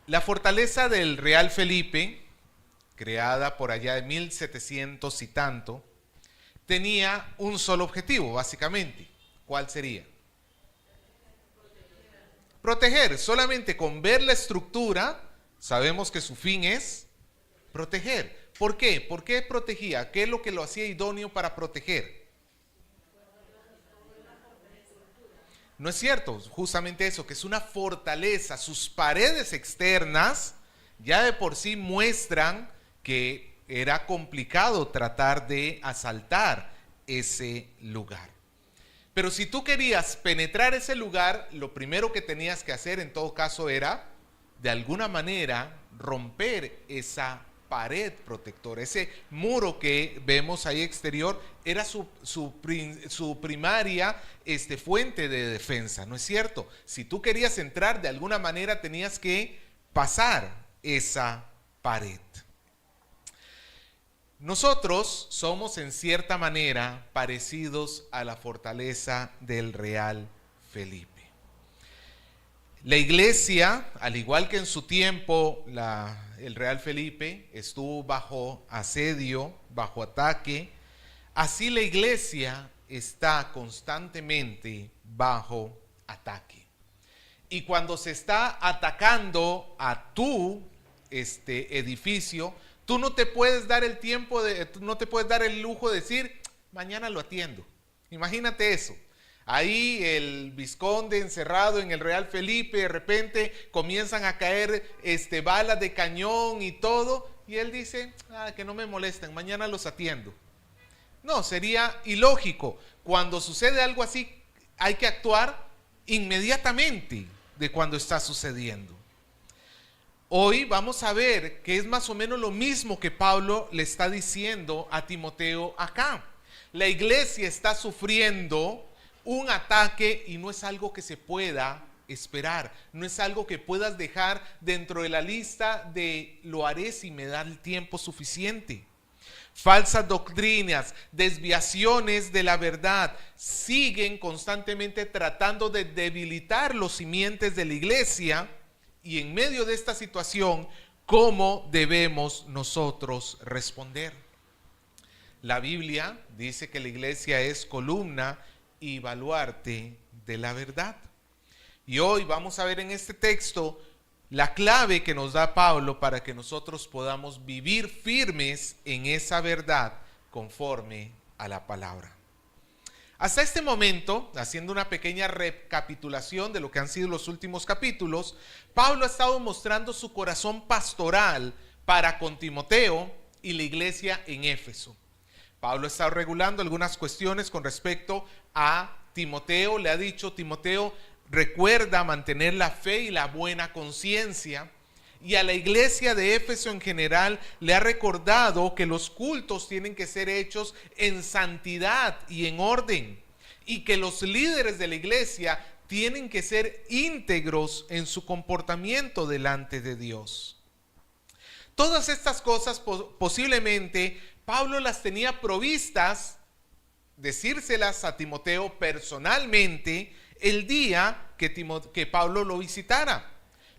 La fortaleza del Real Felipe, creada por allá de 1700 y tanto, tenía un solo objetivo, básicamente. ¿Cuál sería? Proteger. Solamente con ver la estructura, sabemos que su fin es proteger. ¿Por qué? ¿Por qué protegía? ¿Qué es lo que lo hacía idóneo para proteger? No es cierto, justamente eso, que es una fortaleza. Sus paredes externas ya de por sí muestran que era complicado tratar de asaltar ese lugar. Pero si tú querías penetrar ese lugar, lo primero que tenías que hacer en todo caso era, de alguna manera, romper esa pared protectora. Ese muro que vemos ahí exterior era su primaria fuente de defensa, ¿no es cierto? Si tú querías entrar, de alguna manera tenías que pasar esa pared. Nosotros somos en cierta manera parecidos a la fortaleza del Real Felipe. La iglesia, al igual que en su tiempo el Real Felipe estuvo bajo asedio, bajo ataque, así la iglesia está constantemente bajo ataque. Y cuando se está atacando a tu edificio, tú no te puedes dar el tiempo, no te puedes dar el lujo de decir, mañana lo atiendo. Imagínate eso. Ahí el vizconde encerrado en el Real Felipe, de repente comienzan a caer balas de cañón y todo, y él dice, que no me molesten, mañana los atiendo. No, sería ilógico. Cuando sucede algo así, hay que actuar inmediatamente de cuando está sucediendo. Hoy vamos a ver que es más o menos lo mismo que Pablo le está diciendo a Timoteo acá. La iglesia está sufriendo un ataque y no es algo que se pueda esperar, no es algo que puedas dejar dentro de la lista de lo haré si me da el tiempo suficiente. Falsas doctrinas, desviaciones de la verdad siguen constantemente tratando de debilitar los simientes de la iglesia. Y en medio de esta situación, ¿cómo debemos nosotros responder? La Biblia dice que la iglesia es columna y baluarte de la verdad. Y hoy vamos a ver en este texto la clave que nos da Pablo para que nosotros podamos vivir firmes en esa verdad conforme a la palabra. Hasta este momento, haciendo una pequeña recapitulación de lo que han sido los últimos capítulos, Pablo ha estado mostrando su corazón pastoral para con Timoteo y la iglesia en Éfeso. Pablo ha estado regulando algunas cuestiones con respecto a Timoteo. Le ha dicho, Timoteo, recuerda mantener la fe y la buena conciencia. Y a la iglesia de Éfeso en general le ha recordado que los cultos tienen que ser hechos en santidad y en orden, y que los líderes de la iglesia tienen que ser íntegros en su comportamiento delante de Dios. Todas estas cosas posiblemente Pablo las tenía provistas, decírselas a Timoteo personalmente el día que Pablo lo visitara.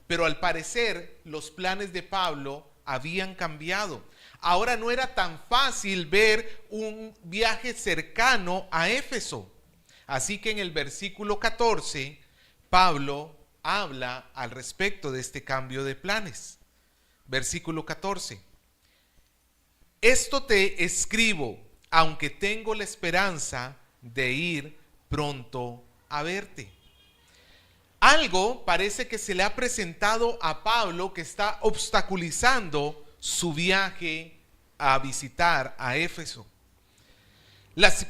Pero al parecer los planes de Pablo habían cambiado. Ahora no era tan fácil ver un viaje cercano a Éfeso. Así que en el versículo 14, Pablo habla al respecto de este cambio de planes. Versículo 14. Esto te escribo, aunque tengo la esperanza de ir pronto a verte. Algo parece que se le ha presentado a Pablo que está obstaculizando su viaje a visitar a Éfeso.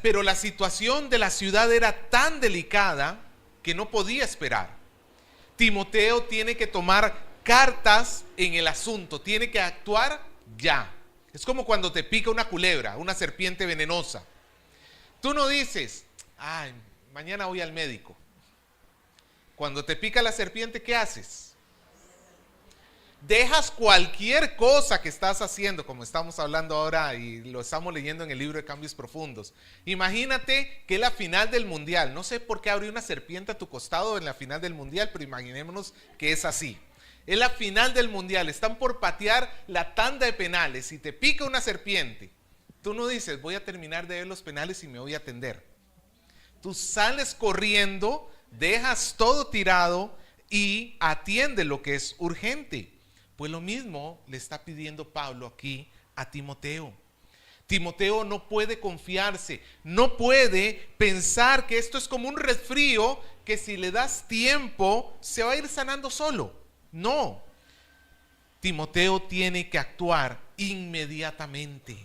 Pero la situación de la ciudad era tan delicada que no podía esperar. Timoteo tiene que tomar cartas en el asunto, tiene que actuar ya. Es como cuando te pica una culebra, una serpiente venenosa. Tú no dices, mañana voy al médico. Cuando te pica la serpiente, ¿qué haces? Dejas cualquier cosa que estás haciendo, como estamos hablando ahora y lo estamos leyendo en el libro de Cambios Profundos. Imagínate que la final del mundial, no sé por qué abrió una serpiente a tu costado en la final del mundial, pero imaginémonos que es así. Es la final del mundial. Están por patear la tanda de penales. Si te pica una serpiente, tú no dices, voy a terminar de ver los penales y me voy a atender. Tú sales corriendo, dejas todo tirado y atiende lo que es urgente. Pues lo mismo le está pidiendo Pablo aquí a Timoteo. Timoteo no puede confiarse, no puede pensar que esto es como un resfrío que si le das tiempo se va a ir sanando solo. No, Timoteo tiene que actuar inmediatamente.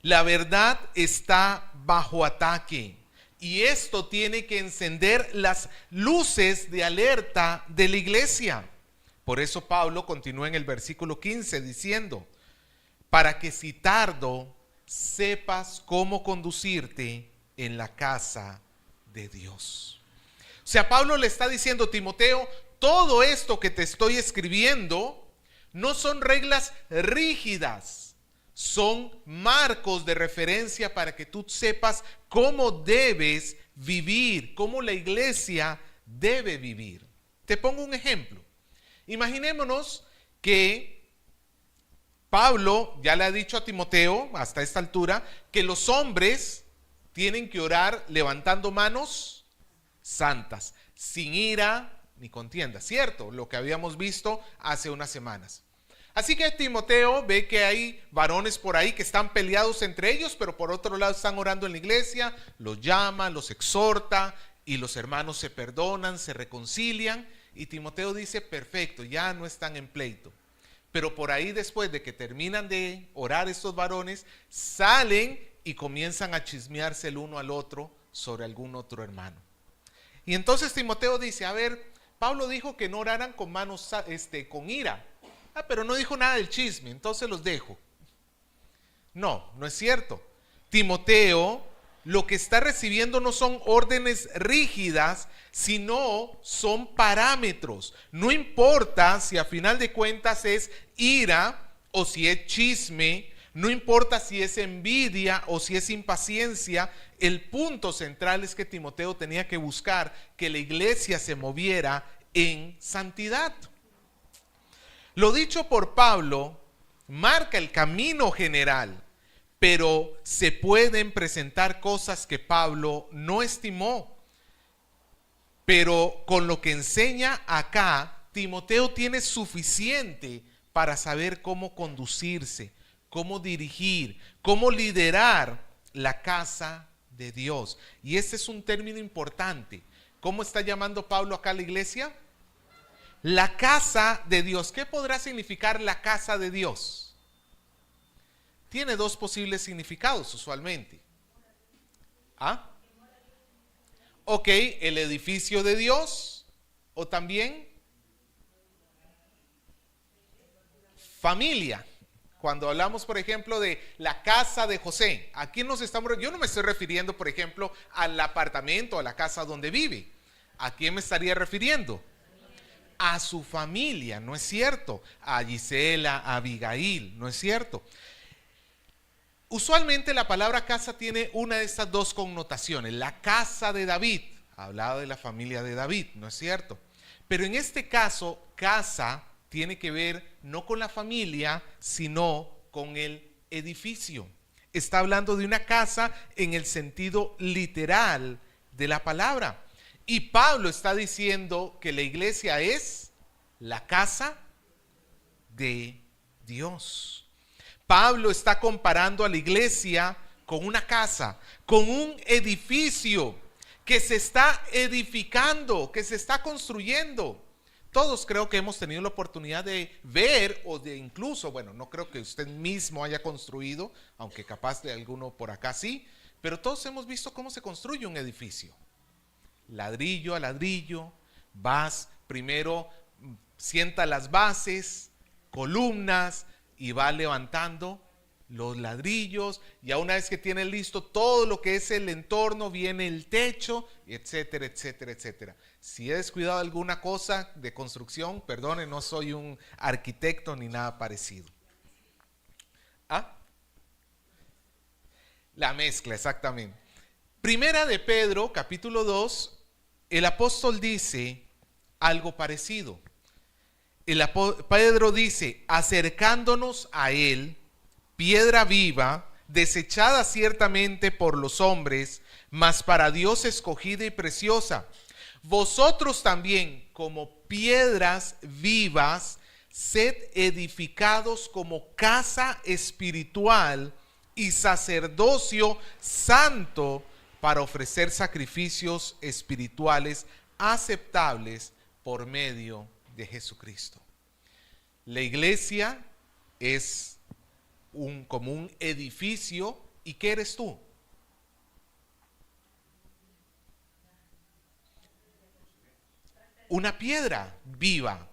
La verdad está bajo ataque y esto tiene que encender las luces de alerta de la iglesia. Por eso Pablo continúa en el versículo 15 diciendo, para que si tardo sepas cómo conducirte en la casa de Dios. O sea, Pablo le está diciendo, Timoteo, todo esto que te estoy escribiendo no son reglas rígidas, son marcos de referencia para que tú sepas cómo debes vivir, cómo la iglesia debe vivir. Te pongo un ejemplo. Imaginémonos que Pablo ya le ha dicho a Timoteo hasta esta altura que los hombres tienen que orar levantando manos santas, sin ira ni contienda, ¿cierto? Lo que habíamos visto hace unas semanas. Así que Timoteo ve que hay varones por ahí que están peleados entre ellos, pero por otro lado están orando en la iglesia, los llama, los exhorta y los hermanos se perdonan, se reconcilian y Timoteo dice, perfecto, ya no están en pleito. Pero por ahí después de que terminan de orar estos varones, salen y comienzan a chismearse el uno al otro sobre algún otro hermano. Y entonces Timoteo dice, a ver, Pablo dijo que no oraran con manos, con ira. Pero no dijo nada del chisme, entonces los dejo. No, no es cierto. Timoteo lo que está recibiendo no son órdenes rígidas, sino son parámetros. No importa si a final de cuentas es ira o si es chisme, no importa si es envidia o si es impaciencia, el punto central es que Timoteo tenía que buscar que la iglesia se moviera en santidad. Lo dicho por Pablo marca el camino general, pero se pueden presentar cosas que Pablo no estimó. Pero con lo que enseña acá, Timoteo tiene suficiente para saber cómo conducirse, cómo dirigir, cómo liderar la casa de Dios. Y este es un término importante. ¿Cómo está llamando Pablo acá a la iglesia? La casa de Dios. ¿Qué podrá significar la casa de Dios? Tiene dos posibles significados usualmente. ¿Ah? Ok, el edificio de Dios o también familia. Cuando hablamos, por ejemplo, de la casa de José, ¿a quién nos estamos? Yo no me estoy refiriendo, por ejemplo, al apartamento, a la casa donde vive. ¿A quién me estaría refiriendo? A su familia, ¿no es cierto? A Gisela, a Abigail, ¿no es cierto? Usualmente la palabra casa tiene una de estas dos connotaciones. La casa de David, hablaba de la familia de David, ¿no es cierto? Pero en este caso, casa tiene que ver no con la familia, sino con el edificio. Está hablando de una casa en el sentido literal de la palabra. Y Pablo está diciendo que la iglesia es la casa de Dios. Pablo está comparando a la iglesia con una casa, con un edificio que se está edificando, que se está construyendo. Todos creo que hemos tenido la oportunidad de ver o de incluso, bueno, no creo que usted mismo haya construido, aunque capaz de alguno por acá sí, pero todos hemos visto cómo se construye un edificio. Ladrillo a ladrillo, vas primero, sienta las bases, columnas y va levantando los ladrillos, y a una vez que tiene listo todo lo que es el entorno, viene el techo, etcétera, etcétera, etcétera. Si he descuidado alguna cosa de construcción, perdone, no soy un arquitecto ni nada parecido. ¿Ah? La mezcla, exactamente. Primera de Pedro, capítulo 2, el apóstol dice algo parecido. Pedro dice, acercándonos a él, piedra viva, desechada ciertamente por los hombres, mas para Dios escogida y preciosa. Vosotros también, como piedras vivas, sed edificados como casa espiritual y sacerdocio santo para ofrecer sacrificios espirituales aceptables por medio de Jesucristo. La iglesia es como un edificio. ¿Y qué eres tú? Una piedra viva.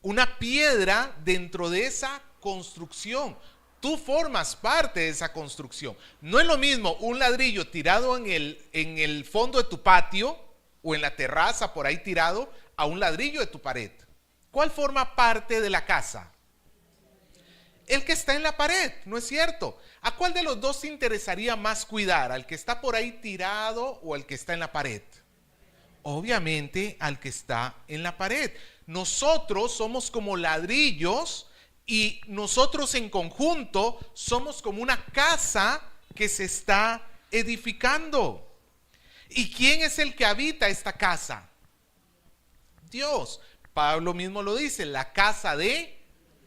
Una piedra dentro de esa construcción. Tú formas parte de esa construcción. No es lo mismo un ladrillo tirado en el fondo de tu patio o en la terraza por ahí tirado a un ladrillo de tu pared. ¿Cuál forma parte de la casa? El que está en la pared, ¿no es cierto? ¿A cuál de los dos te interesaría más cuidar? ¿Al que está por ahí tirado o al que está en la pared? Obviamente al que está en la pared. Nosotros somos como ladrillos y nosotros en conjunto somos como una casa que se está edificando. ¿Y quién es el que habita esta casa? Dios. Pablo mismo lo dice, la casa de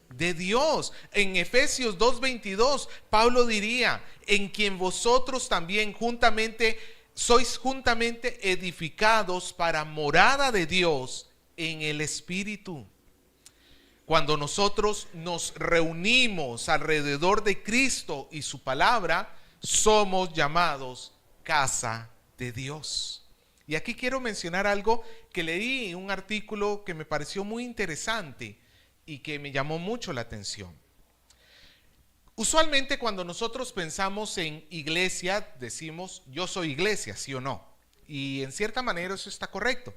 Dios. En Efesios 2:22, Pablo diría, en quien vosotros también sois juntamente edificados para morada de Dios en el Espíritu. Cuando nosotros nos reunimos alrededor de Cristo y su palabra, somos llamados casa de Dios. Y aquí quiero mencionar algo que leí en un artículo que me pareció muy interesante y que me llamó mucho la atención. Usualmente cuando nosotros pensamos en iglesia, decimos yo soy iglesia, ¿sí o no? Y en cierta manera eso está correcto.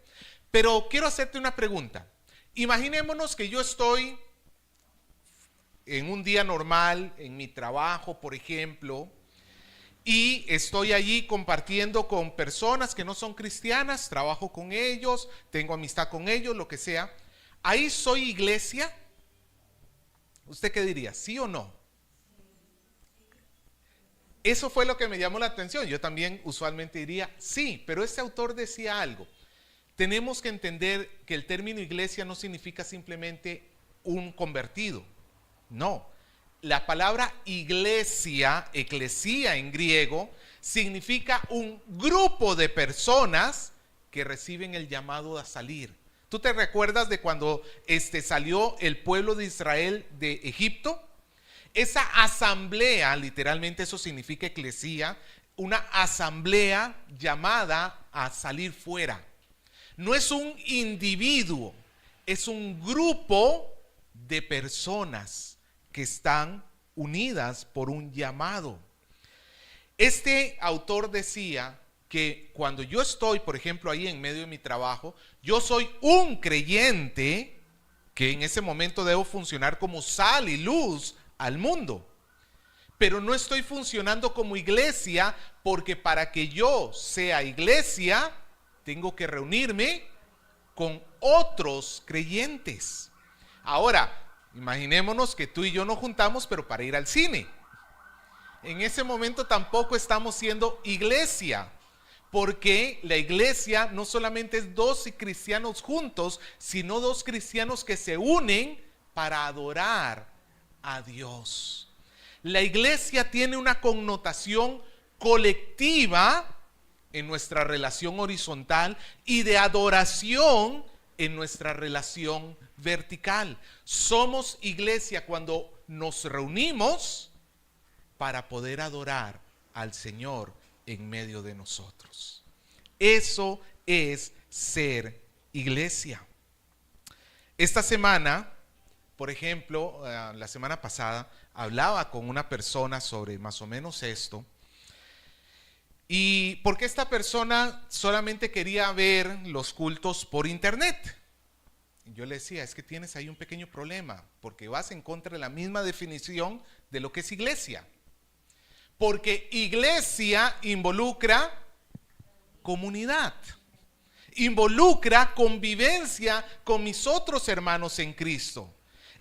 Pero quiero hacerte una pregunta. Imaginémonos que yo estoy en un día normal, en mi trabajo, por ejemplo, y estoy allí compartiendo con personas que no son cristianas, trabajo con ellos, tengo amistad con ellos, lo que sea. ¿Ahí soy iglesia? ¿Usted qué diría? ¿Sí o no? Eso fue lo que me llamó la atención. Yo también usualmente diría sí, pero este autor decía algo. Tenemos que entender que el término iglesia no significa simplemente un convertido. No. La palabra iglesia, eclesía en griego, significa un grupo de personas que reciben el llamado a salir. ¿Tú te recuerdas de cuando salió el pueblo de Israel de Egipto? Esa asamblea, literalmente eso significa eclesía, una asamblea llamada a salir fuera. No es un individuo, es un grupo de personas que están unidas por un llamado. Este autor decía que cuando yo estoy, por ejemplo, ahí en medio de mi trabajo, yo soy un creyente que en ese momento debo funcionar como sal y luz al mundo. Pero no estoy funcionando como iglesia porque para que yo sea iglesia tengo que reunirme con otros creyentes. Ahora, imaginémonos que tú y yo nos juntamos, pero para ir al cine. En ese momento tampoco estamos siendo iglesia, porque la iglesia no solamente es dos cristianos juntos, sino dos cristianos que se unen para adorar a Dios. La iglesia tiene una connotación colectiva en nuestra relación horizontal y de adoración en nuestra relación vertical. Somos iglesia cuando nos reunimos para poder adorar al Señor en medio de nosotros. Eso es ser iglesia. Esta semana, por ejemplo, la semana pasada, hablaba con una persona sobre más o menos esto. Y porque esta persona solamente quería ver los cultos por internet. Y yo le decía, es que tienes ahí un pequeño problema, porque vas en contra de la misma definición de lo que es iglesia. Porque iglesia involucra comunidad. Involucra convivencia con mis otros hermanos en Cristo.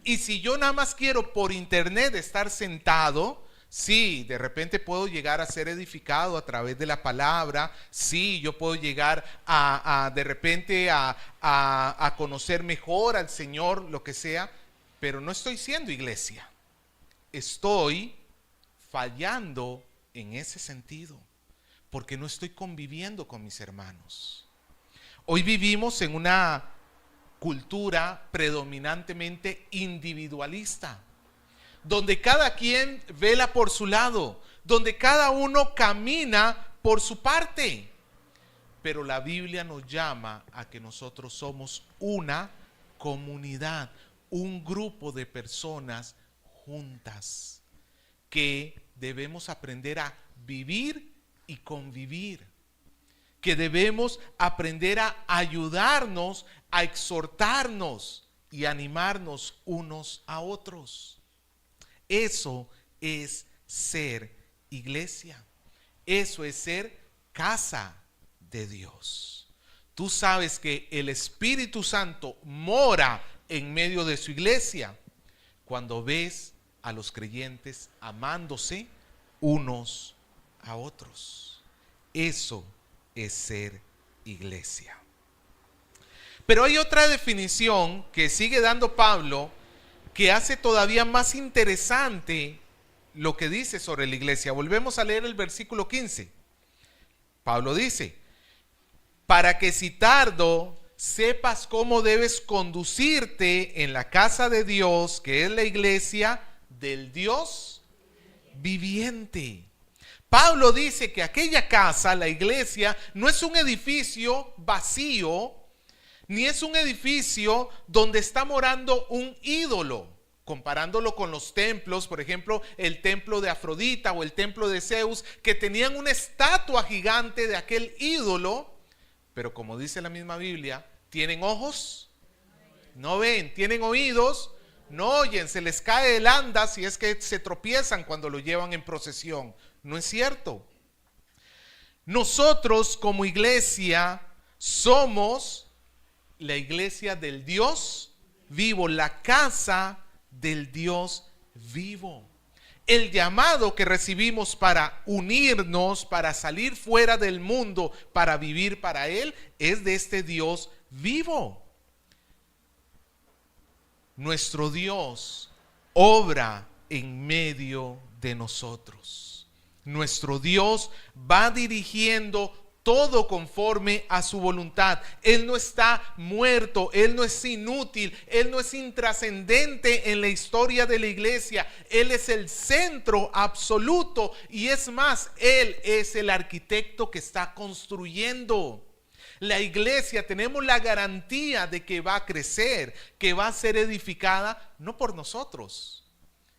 Y si yo nada más quiero por internet estar sentado, sí, de repente puedo llegar a ser edificado a través de la palabra. Sí, yo puedo llegar de repente a conocer mejor al Señor, lo que sea. Pero no estoy siendo iglesia. Estoy fallando en ese sentido, porque no estoy conviviendo con mis hermanos. Hoy vivimos en una cultura predominantemente individualista, donde cada quien vela por su lado, donde cada uno camina por su parte. Pero la Biblia nos llama a que nosotros somos una comunidad, un grupo de personas juntas, que debemos aprender a vivir y convivir, que debemos aprender a ayudarnos, a exhortarnos y animarnos unos a otros. Eso es ser iglesia. Eso es ser casa de Dios. Tú sabes que el Espíritu Santo mora en medio de su iglesia cuando ves a los creyentes amándose unos a otros. Eso es ser iglesia. Pero hay otra definición que sigue dando Pablo, que hace todavía más interesante lo que dice sobre la iglesia. Volvemos a leer el versículo 15. Pablo dice: para que si tardo sepas cómo debes conducirte en la casa de Dios, que es la iglesia del Dios viviente. Pablo dice que aquella casa, la iglesia, no es un edificio vacío, ni es un edificio donde está morando un ídolo, comparándolo con los templos, por ejemplo, el templo de Afrodita o el templo de Zeus, que tenían una estatua gigante de aquel ídolo, pero como dice la misma Biblia, ¿tienen ojos? No ven. ¿Tienen oídos? No oyen. Se les cae el anda si es que se tropiezan cuando lo llevan en procesión. No es cierto. Nosotros como iglesia somos la iglesia del Dios vivo, la casa del Dios vivo. El llamado que recibimos para unirnos, para salir fuera del mundo, para vivir para Él, es de este Dios vivo. Nuestro Dios obra en medio de nosotros. Nuestro Dios va dirigiendo todo conforme a su voluntad. Él no está muerto, Él no es inútil, Él no es intrascendente en la historia de la iglesia. Él es el centro absoluto y es más, Él es el arquitecto que está construyendo. La iglesia, tenemos la garantía de que va a crecer, que va a ser edificada, no por nosotros.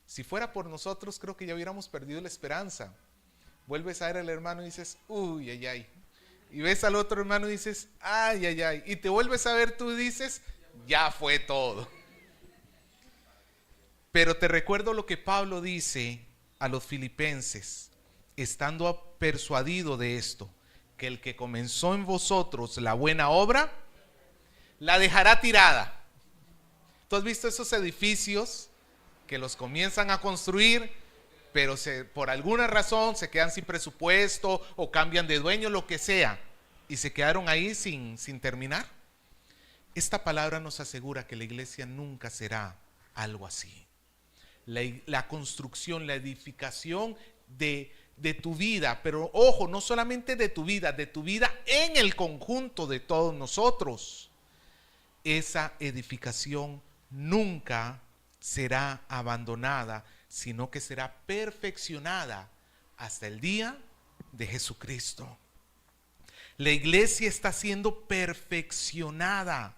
Si fuera por nosotros, creo que ya hubiéramos perdido la esperanza. Vuelves a ver al hermano y dices, uy, ay, ay. Y ves al otro hermano y dices, ay, ay, ay. Y te vuelves a ver tú y dices, ya fue todo. Pero te recuerdo lo que Pablo dice a los filipenses, estando persuadido de esto, que el que comenzó en vosotros la buena obra, la dejará tirada. ¿Tú has visto esos edificios que los comienzan a construir, pero por alguna razón se quedan sin presupuesto o cambian de dueño, lo que sea, y se quedaron ahí sin terminar? Esta palabra nos asegura que la iglesia nunca será algo así. La construcción, la edificación de tu vida, pero ojo, no solamente de tu vida en el conjunto de todos nosotros. Esa edificación nunca será abandonada, sino que será perfeccionada hasta el día de Jesucristo. La iglesia está siendo perfeccionada,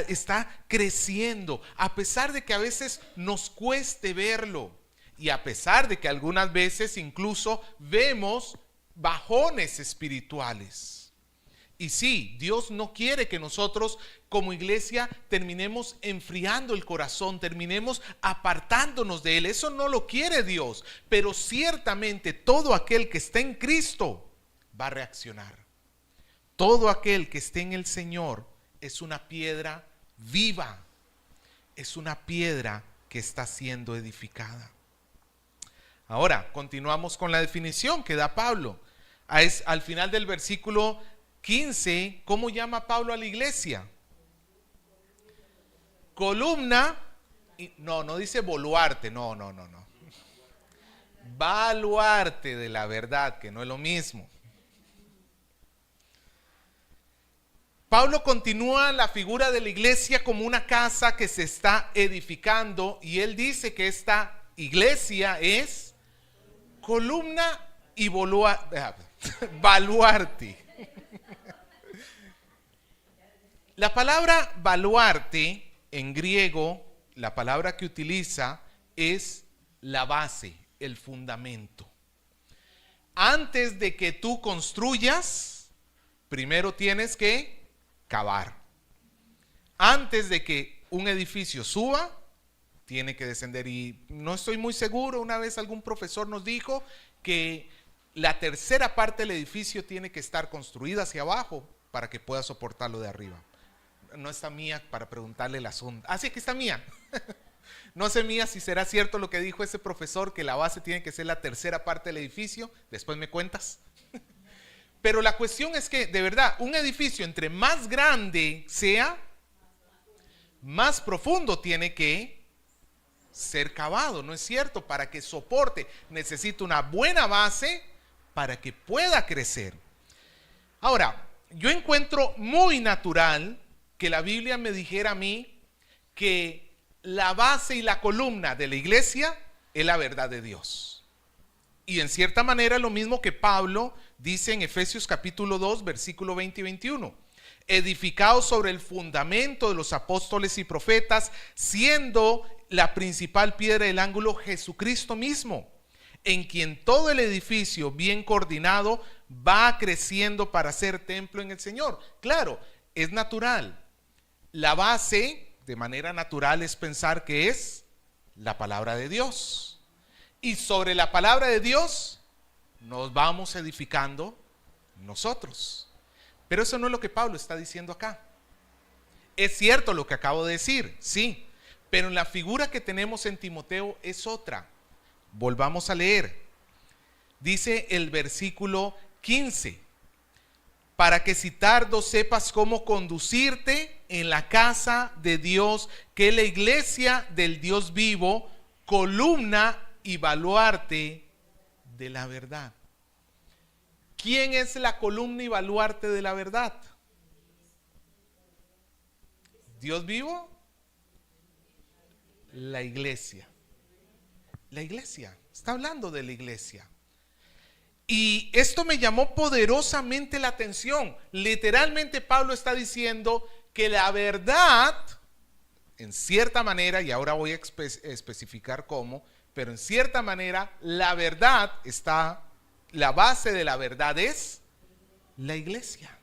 está creciendo, a pesar de que a veces nos cueste verlo y a pesar de que algunas veces incluso vemos bajones espirituales. Y sí, Dios no quiere que nosotros como iglesia terminemos enfriando el corazón, terminemos apartándonos de Él. Eso no lo quiere Dios. Pero ciertamente todo aquel que está en Cristo va a reaccionar. todo aquel que esté en el Señor es una piedra viva, es una piedra que está siendo edificada. Ahora, continuamos con la definición que da Pablo. Al final del versículo 15, ¿cómo llama Pablo a la iglesia? Columna, no dice boluarte, no. Baluarte de la verdad, que no es lo mismo. Pablo continúa la figura de la iglesia como una casa que se está edificando, y él dice que esta iglesia es columna y baluarte. La palabra baluarte en griego, la palabra que utiliza es la base, el fundamento. Antes de que tú construyas, primero tienes que cavar. Antes de que un edificio suba, tiene que descender. Y no estoy muy seguro, una vez algún profesor nos dijo que la tercera parte del edificio tiene que estar construida hacia abajo para que pueda soportarlo de arriba. No está Mía para preguntarle el asunto. Sí, aquí está Mía. No sé, Mía, si será cierto lo que dijo ese profesor, que la base tiene que ser la tercera parte del edificio. Después me cuentas. Pero la cuestión es que, de verdad, un edificio entre más grande sea, más profundo tiene que ser cavado, ¿no es cierto? Para que soporte, necesita una buena base para que pueda crecer. Ahora, yo encuentro muy natural que la Biblia me dijera a mí que la base y la columna de la iglesia es la verdad de Dios. Y en cierta manera lo mismo que Pablo dice en Efesios capítulo 2, versículo 20 y 21. Edificados sobre el fundamento de los apóstoles y profetas, siendo la principal piedra del ángulo Jesucristo mismo, en quien todo el edificio bien coordinado va creciendo para ser templo en el Señor. Claro, es natural. La base, de manera natural, es pensar que es la palabra de Dios. Y sobre la palabra de Dios nos vamos edificando nosotros. Pero eso no es lo que Pablo está diciendo acá. Es cierto lo que acabo de decir, sí, pero en la figura que tenemos en Timoteo es otra. Volvamos a leer. Dice el versículo 15: para que si tardo sepas cómo conducirte en la casa de Dios, que es la iglesia del Dios vivo, columna y baluarte de la verdad. ¿Quién es la columna y baluarte de la verdad? ¿Dios vivo? La iglesia. La iglesia. Está hablando de la iglesia. Y esto me llamó poderosamente la atención. Literalmente Pablo está diciendo que la verdad, en cierta manera, y ahora voy a especificar cómo, pero en cierta manera la verdad está, la base de la verdad es la iglesia.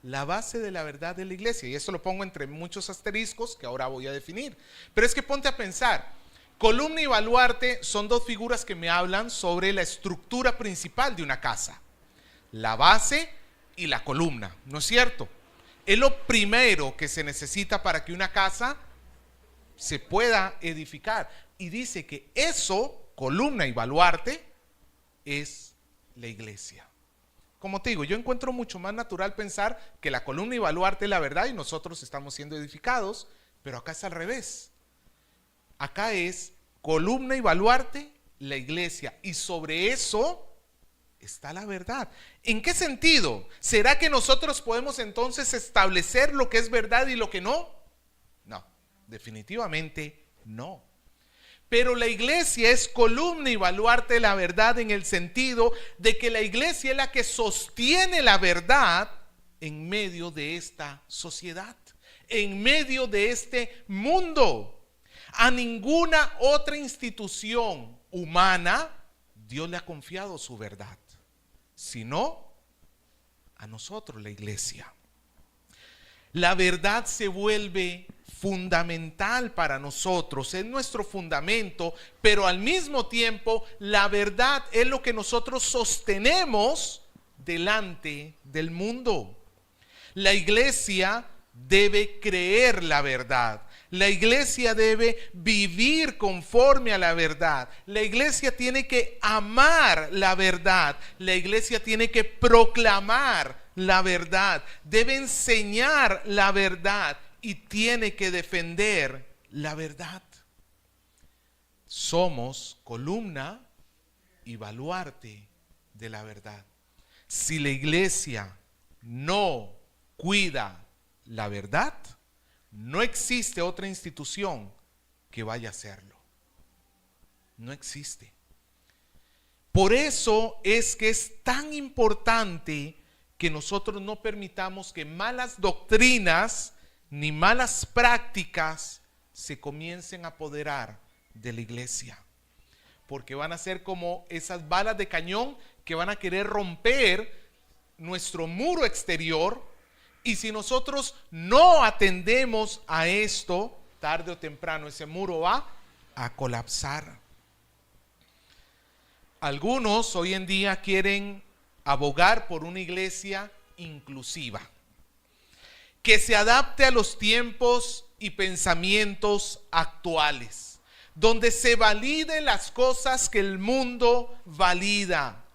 La base de la verdad de la iglesia. Y esto lo pongo entre muchos asteriscos que ahora voy a definir. Pero es que ponte a pensar, columna y baluarte son dos figuras que me hablan sobre la estructura principal de una casa. La base y la columna, ¿no es cierto? Es lo primero que se necesita para que una casa se pueda edificar. Y dice que eso, columna y baluarte, es la iglesia. Como te digo, yo encuentro mucho más natural pensar que la columna y baluarte es la verdad y nosotros estamos siendo edificados, pero acá es al revés. Acá es columna y baluarte, la iglesia, y sobre eso está la verdad. ¿En qué sentido? ¿Será que nosotros podemos entonces establecer lo que es verdad y lo que no? No, definitivamente no. Pero la iglesia es columna y baluarte de la verdad en el sentido de que la iglesia es la que sostiene la verdad en medio de esta sociedad, en medio de este mundo. A ninguna otra institución humana Dios le ha confiado su verdad, sino a nosotros, la iglesia. La verdad se vuelve fundamental para nosotros, es nuestro fundamento, pero al mismo tiempo la verdad es lo que nosotros sostenemos delante del mundo. La iglesia debe creer la verdad. La iglesia debe vivir conforme a la verdad. La iglesia tiene que amar la verdad. La iglesia tiene que proclamar la verdad. Debe enseñar la verdad y tiene que defender la verdad. Somos columna y baluarte de la verdad. Si la iglesia no cuida la verdad, no existe otra institución que vaya a hacerlo. No existe. Por eso es que es tan importante que nosotros no permitamos que malas doctrinas ni malas prácticas se comiencen a apoderar de la iglesia. Porque van a ser como esas balas de cañón que van a querer romper nuestro muro exterior. Y si nosotros no atendemos a esto, tarde o temprano ese muro va a colapsar. Algunos hoy en día quieren abogar por una iglesia inclusiva, que se adapte a los tiempos y pensamientos actuales, donde se validen las cosas que el mundo valida.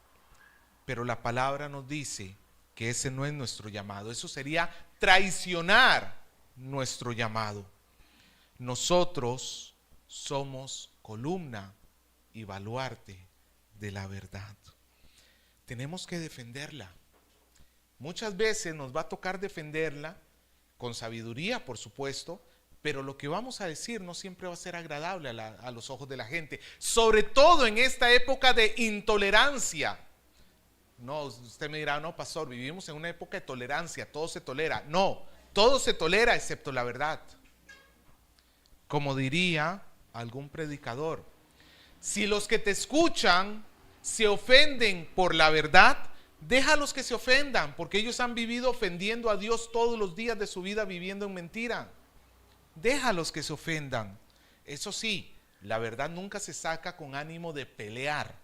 Pero la palabra nos dice que ese no es nuestro llamado. Eso sería traicionar nuestro llamado. Nosotros somos columna y baluarte de la verdad. Tenemos que defenderla. Muchas veces nos va a tocar defenderla con sabiduría, por supuesto, pero lo que vamos a decir no siempre va a ser agradable a los ojos de la gente, sobre todo en esta época de intolerancia. No, usted me dirá, no, pastor, vivimos en una época de tolerancia, todo se tolera. No, todo se tolera excepto la verdad. Como diría algún predicador, si los que te escuchan se ofenden por la verdad, déjalos que se ofendan, porque ellos han vivido ofendiendo a Dios todos los días de su vida, viviendo en mentira. Déjalos que se ofendan. Eso sí, la verdad nunca se saca con ánimo de pelear,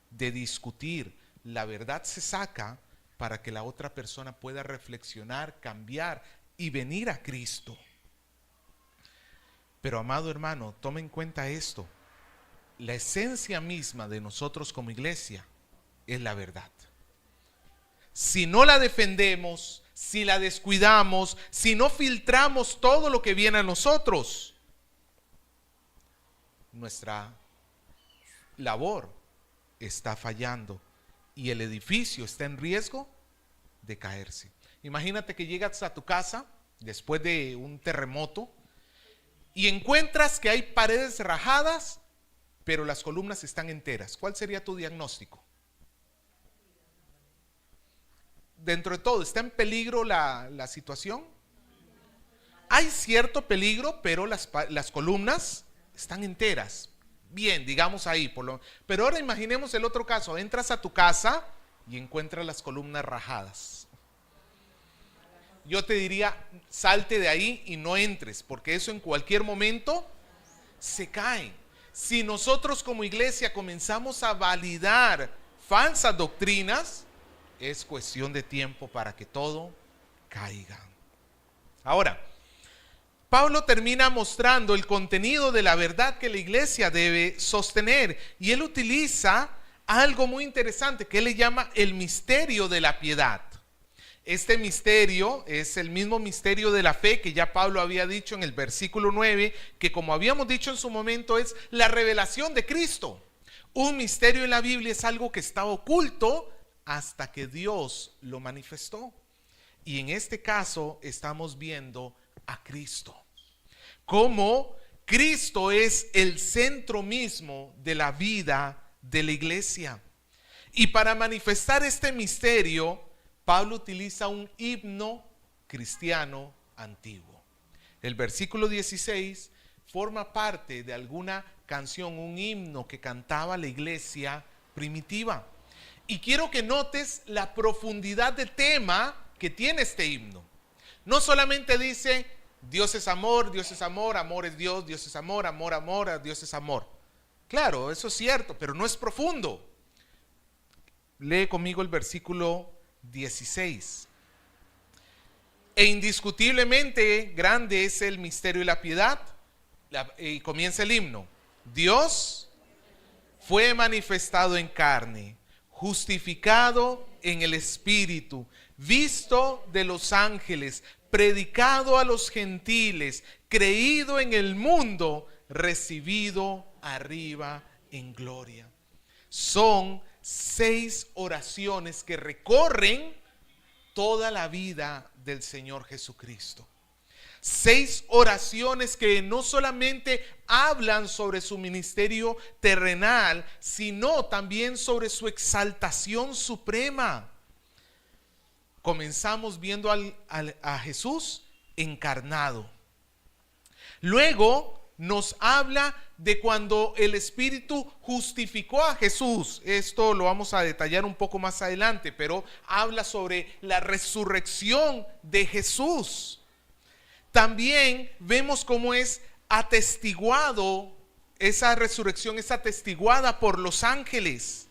de discutir. La verdad se saca para que la otra persona pueda reflexionar, cambiar y venir a Cristo. Pero amado hermano, tome en cuenta esto. La esencia misma de nosotros como iglesia es la verdad. Si no la defendemos, si la descuidamos, si no filtramos todo lo que viene a nosotros, nuestra labor está fallando. Y el edificio está en riesgo de caerse. Imagínate que llegas a tu casa después de un terremoto y encuentras que hay paredes rajadas, pero las columnas están enteras. ¿Cuál sería tu diagnóstico? Dentro de todo, ¿está en peligro la situación? Hay cierto peligro, pero las columnas están enteras. Bien, digamos ahí. Pero ahora imaginemos el otro caso. Entras a tu casa y encuentras las columnas rajadas. Yo te diría, salte de ahí y no entres, porque eso en cualquier momento se cae. Si nosotros como iglesia comenzamos a validar falsas doctrinas, es cuestión de tiempo para que todo caiga. Ahora, Pablo termina mostrando el contenido de la verdad que la iglesia debe sostener, y él utiliza algo muy interesante que él le llama el misterio de la piedad. Este misterio es el mismo misterio de la fe que ya Pablo había dicho en el versículo 9, que como habíamos dicho en su momento es la revelación de Cristo. Un misterio en la Biblia es algo que está oculto hasta que Dios lo manifestó. Y en este caso estamos viendo a Cristo. Como Cristo es el centro mismo de la vida de la iglesia. Y para manifestar este misterio, Pablo utiliza un himno cristiano antiguo. El versículo 16 forma parte de alguna canción, un himno que cantaba la iglesia primitiva. Y quiero que notes la profundidad de tema que tiene este himno. No solamente dice Dios es amor, amor es Dios, Dios es amor, amor, Dios es amor. Claro, eso es cierto, pero no es profundo. Lee conmigo el versículo 16. E indiscutiblemente grande es el misterio y la piedad. Y comienza el himno. Dios fue manifestado en carne, justificado en el Espíritu, visto de los ángeles, predicado a los gentiles, creído en el mundo, recibido arriba en gloria. Son 6 oraciones que recorren toda la vida del Señor Jesucristo. 6 oraciones que no solamente hablan sobre su ministerio terrenal, sino también sobre su exaltación suprema. Comenzamos viendo a Jesús encarnado. Luego nos habla de cuando el Espíritu justificó a Jesús. Esto lo vamos a detallar un poco más adelante, pero habla sobre la resurrección de Jesús. También vemos cómo es atestiguado, esa resurrección es atestiguada por los ángeles.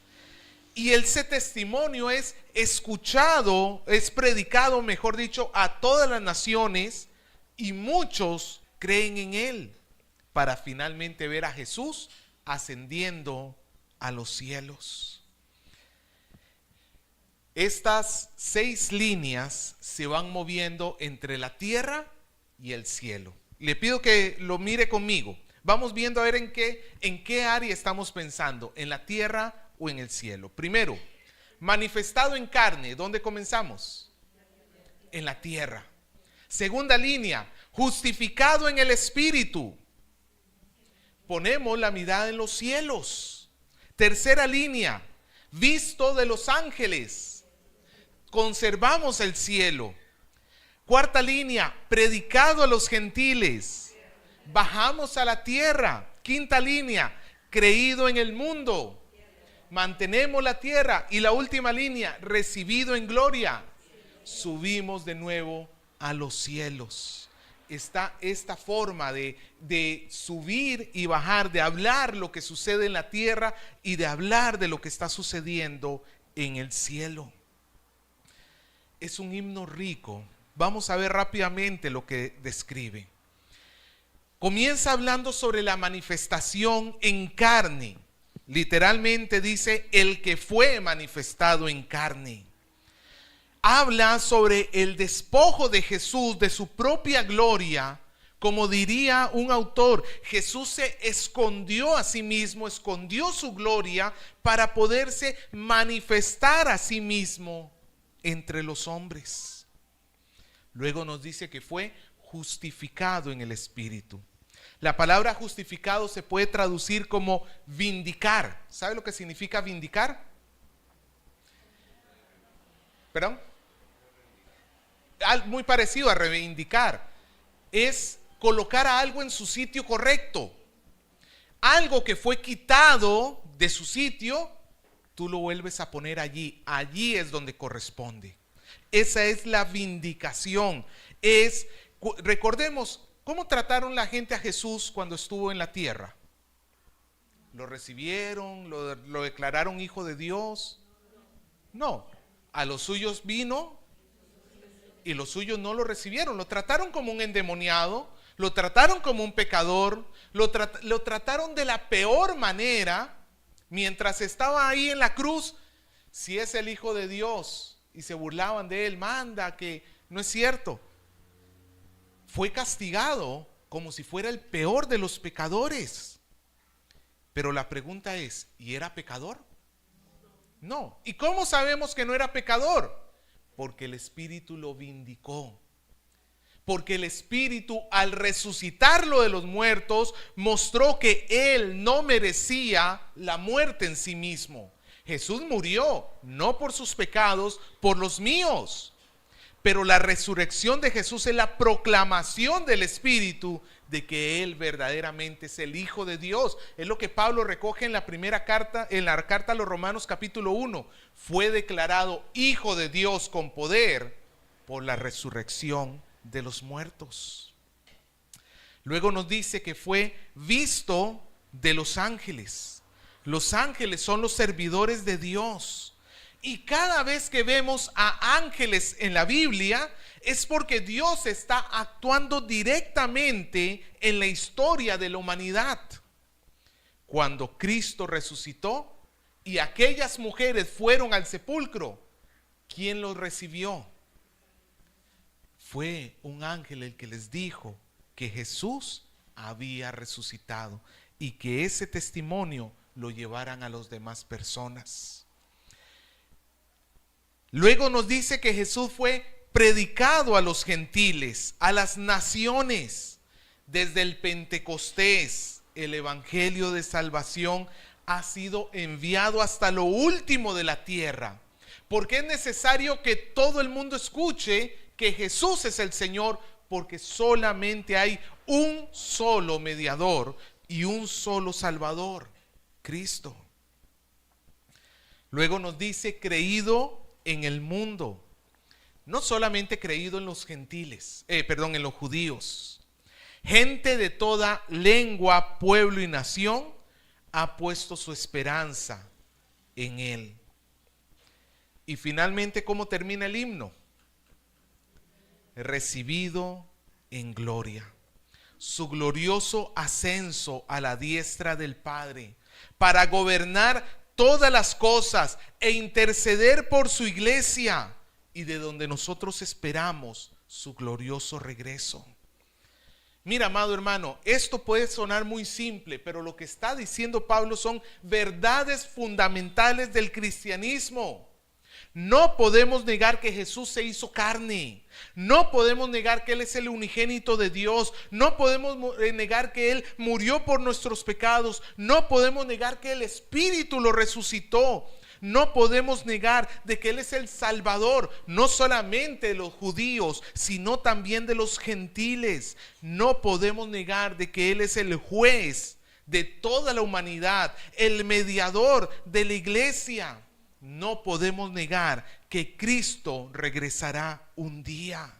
Y ese testimonio es escuchado, es predicado, mejor dicho, a todas las naciones, y muchos creen en él, para finalmente ver a Jesús ascendiendo a los cielos. Estas 6 líneas se van moviendo entre la tierra y el cielo. Le pido que lo mire conmigo. Vamos viendo a ver en qué área estamos pensando, en la tierra o en el cielo. Primero, manifestado en carne. ¿Dónde comenzamos? En la tierra. Segunda línea, justificado en el Espíritu. Ponemos la mirada en los cielos. Tercera línea, visto de los ángeles. Conservamos el cielo. Cuarta línea, predicado a los gentiles. Bajamos a la tierra. Quinta línea, creído en el mundo. Mantenemos la tierra. Y la última línea, recibido en gloria. Subimos de nuevo a los cielos. Está esta forma de subir y bajar, de hablar lo que sucede en la tierra y de hablar de lo que está sucediendo en el cielo. Es un himno rico. Vamos a ver rápidamente lo que describe. Comienza hablando sobre la manifestación en carne. Literalmente dice, el que fue manifestado en carne. Habla sobre el despojo de Jesús, de su propia gloria. Como diría un autor, Jesús se escondió a sí mismo, escondió su gloria para poderse manifestar a sí mismo entre los hombres. Luego nos dice que fue justificado en el Espíritu. La palabra justificado se puede traducir como vindicar. ¿Sabe lo que significa vindicar? ¿Perdón? Muy parecido a reivindicar. Es colocar a algo en su sitio correcto. Algo que fue quitado de su sitio, tú lo vuelves a poner allí. Allí es donde corresponde. Esa es la vindicación. Recordemos cómo trataron la gente a Jesús cuando estuvo en la tierra. ¿Lo recibieron? ¿Lo declararon hijo de Dios? No. A los suyos vino y los suyos no lo recibieron. Lo trataron como un endemoniado, lo trataron como un pecador, lo trataron de la peor manera. Mientras estaba ahí en la cruz, si es el Hijo de Dios, y se burlaban de él, manda, que no es cierto. Fue castigado como si fuera el peor de los pecadores. Pero la pregunta es, ¿y era pecador? No. ¿Y cómo sabemos que no era pecador? Porque el Espíritu lo vindicó. Porque el Espíritu, al resucitarlo de los muertos, mostró que él no merecía la muerte en sí mismo. Jesús murió, no por sus pecados, por los míos. Pero la resurrección de Jesús es la proclamación del Espíritu de que él verdaderamente es el Hijo de Dios. Es lo que Pablo recoge en la primera carta, en la carta a los Romanos capítulo 1. Fue declarado Hijo de Dios con poder por la resurrección de los muertos. Luego nos dice que fue visto de los ángeles. Los ángeles son los servidores de Dios. Y cada vez que vemos a ángeles en la Biblia, es porque Dios está actuando directamente en la historia de la humanidad. Cuando Cristo resucitó y aquellas mujeres fueron al sepulcro, ¿quién los recibió? Fue un ángel el que les dijo que Jesús había resucitado y que ese testimonio lo llevaran a las demás personas. Luego nos dice que Jesús fue predicado a los gentiles, a las naciones. Desde el Pentecostés, el evangelio de salvación ha sido enviado hasta lo último de la tierra, porque es necesario que todo el mundo escuche que Jesús es el Señor, porque solamente hay un solo mediador y un solo Salvador, Cristo. Luego nos dice creído en el mundo, no solamente creído en los gentiles, en los judíos. Gente de toda lengua, pueblo y nación ha puesto su esperanza en Él. Y finalmente, ¿cómo termina el himno? Recibido en gloria, su glorioso ascenso a la diestra del Padre, para gobernar todas las cosas e interceder por su iglesia, y de donde nosotros esperamos su glorioso regreso. Mira, amado hermano, esto puede sonar muy simple, pero lo que está diciendo Pablo son verdades fundamentales del cristianismo. No podemos negar que Jesús se hizo carne. No podemos negar que Él es el unigénito de Dios. No podemos negar que Él murió por nuestros pecados. No podemos negar que el Espíritu lo resucitó. No podemos negar de que Él es el Salvador, no solamente de los judíos, sino también de los gentiles. No podemos negar de que Él es el juez de toda la humanidad, el mediador de la iglesia. No podemos negar que Cristo regresará un día.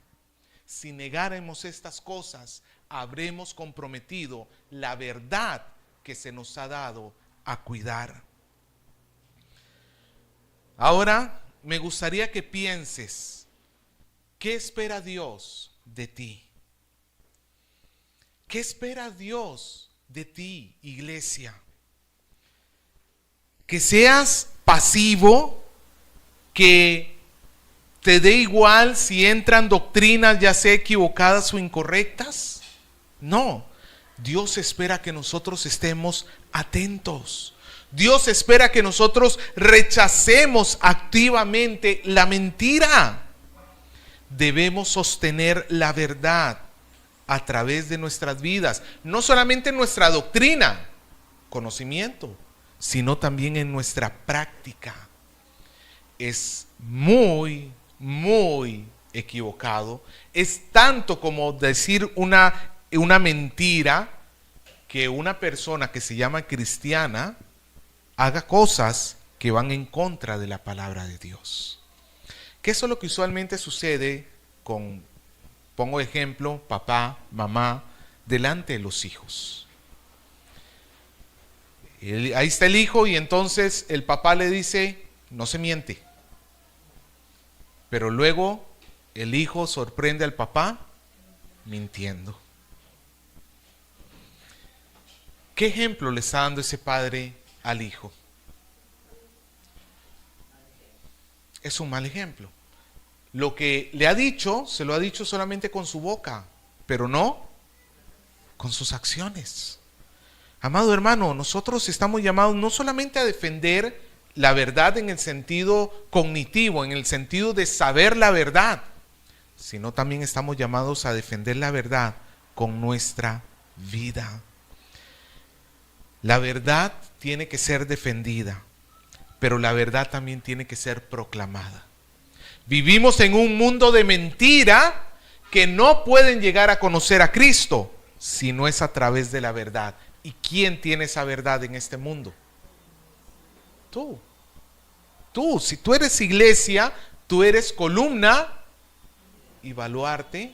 Si negáramos estas cosas, habremos comprometido la verdad que se nos ha dado a cuidar. Ahora me gustaría que pienses, ¿qué espera Dios de ti? ¿Qué espera Dios de ti, iglesia? Que seas pasivo, que te dé igual si entran doctrinas ya sea equivocadas o incorrectas. No, Dios espera que nosotros estemos atentos. Dios espera que nosotros rechacemos activamente la mentira. Debemos sostener la verdad a través de nuestras vidas, no solamente en nuestra doctrina, conocimiento, sino también en nuestra práctica. Es muy equivocado. Es tanto como decir una mentira que una persona que se llama cristiana haga cosas que van en contra de la palabra de Dios. Que eso es lo que usualmente sucede con, pongo ejemplo, papá, mamá, delante de los hijos. Ahí está el hijo y entonces el papá le dice, no se miente. Pero luego el hijo sorprende al papá mintiendo. ¿Qué ejemplo le está dando ese padre al hijo? Es un mal ejemplo. Lo que le ha dicho, se lo ha dicho solamente con su boca, pero no con sus acciones. Amado hermano, nosotros estamos llamados no solamente a defender la verdad en el sentido cognitivo, en el sentido de saber la verdad, sino también estamos llamados a defender la verdad con nuestra vida. La verdad tiene que ser defendida, pero la verdad también tiene que ser proclamada. Vivimos en un mundo de mentira que no pueden llegar a conocer a Cristo si no es a través de la verdad. ¿Y quién tiene esa verdad en este mundo? Tú. Tú, si tú eres iglesia, tú eres columna y baluarte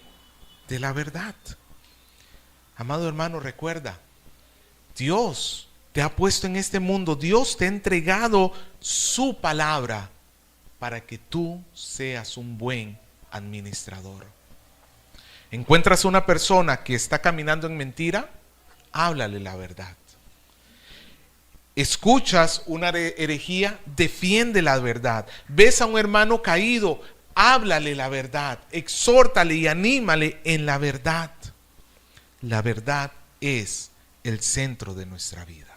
de la verdad. Amado hermano, recuerda, Dios te ha puesto en este mundo, Dios te ha entregado su palabra para que tú seas un buen administrador. ¿Encuentras una persona que está caminando en mentira? Háblale la verdad. ¿Escuchas una herejía? Defiende la verdad. ¿Ves a un hermano caído? Háblale la verdad. Exhórtale y anímale en la verdad. La verdad es el centro de nuestra vida.